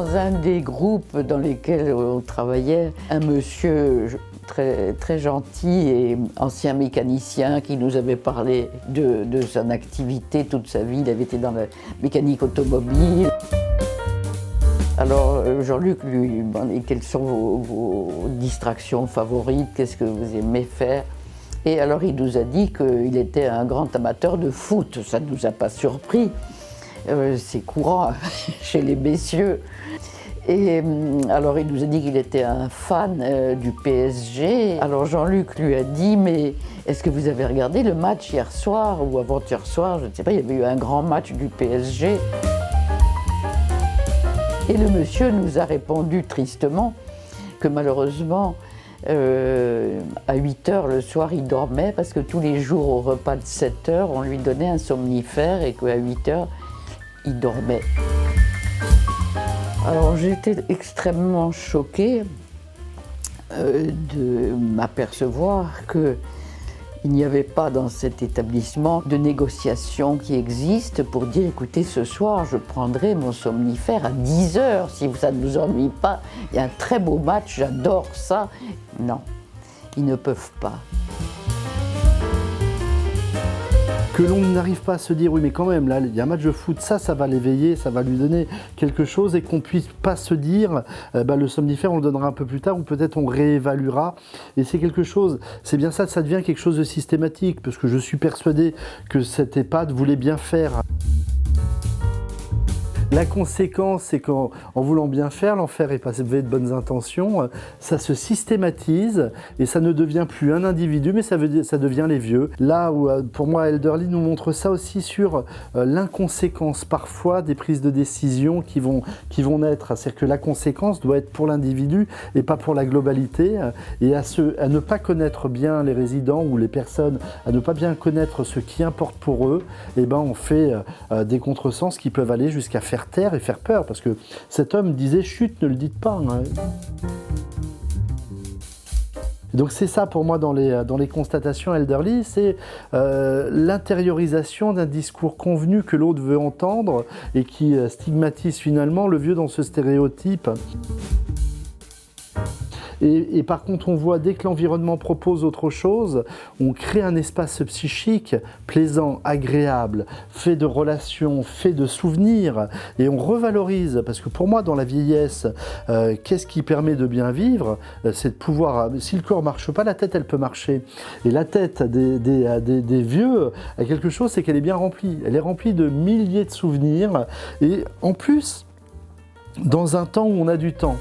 dans un des groupes dans lesquels on travaillait, un monsieur très gentil et ancien mécanicien qui nous avait parlé de son activité toute sa vie. Il avait été dans la mécanique automobile. Alors Jean-Luc lui demandait quelles sont vos distractions favorites, qu'est-ce que vous aimez faire. Et alors il nous a dit qu'il était un grand amateur de foot. Ça ne nous a pas surpris. C'est courant chez les messieurs. Et alors il nous a dit qu'il était un fan du PSG. Alors Jean-Luc lui a dit, mais est-ce que vous avez regardé le match hier soir ou avant-hier soir? Je ne sais pas, il y avait eu un grand match du PSG. Et le monsieur nous a répondu tristement que malheureusement, à 8 h le soir, il dormait parce que tous les jours au repas de 7 h, on lui donnait un somnifère et qu'à 8 h, il dormait. Alors j'étais extrêmement choquée de m'apercevoir qu'il n'y avait pas dans cet établissement de négociation qui existe pour dire écoutez, ce soir je prendrai mon somnifère à 10 h si ça ne vous ennuie pas, il y a un très beau match, j'adore ça. Non, ils ne peuvent pas. Que l'on n'arrive pas à se dire oui mais quand même là il y a un match de foot, ça va l'éveiller, ça va lui donner quelque chose et qu'on puisse pas se dire le somnifère on le donnera un peu plus tard ou peut-être on réévaluera et c'est quelque chose, c'est bien ça devient quelque chose de systématique parce que je suis persuadé que cette EHPAD voulait bien faire. La conséquence, c'est qu'en voulant bien faire, l'enfer est pavé de bonnes intentions, ça se systématise et ça ne devient plus un individu, mais ça devient les vieux. Là où, pour moi, Elderly nous montre ça aussi sur l'inconséquence parfois des prises de décision qui vont naître. C'est-à-dire que la conséquence doit être pour l'individu et pas pour la globalité. Et à ne pas connaître bien les résidents ou les personnes, à ne pas bien connaître ce qui importe pour eux, eh ben on fait des contresens qui peuvent aller jusqu'à faire taire et faire peur, parce que cet homme disait chut, ne le dites pas. Hein. Donc c'est ça pour moi dans les constatations Elderly, c'est l'intériorisation d'un discours convenu que l'autre veut entendre et qui stigmatise finalement le vieux dans ce stéréotype. Et par contre, on voit dès que l'environnement propose autre chose, on crée un espace psychique plaisant, agréable, fait de relations, fait de souvenirs, et on revalorise. Parce que pour moi, dans la vieillesse, qu'est-ce qui permet de bien vivre? C'est de pouvoir, si le corps ne marche pas, la tête, elle peut marcher. Et la tête des vieux a quelque chose, c'est qu'elle est bien remplie. Elle est remplie de milliers de souvenirs, et en plus, dans un temps où on a du temps.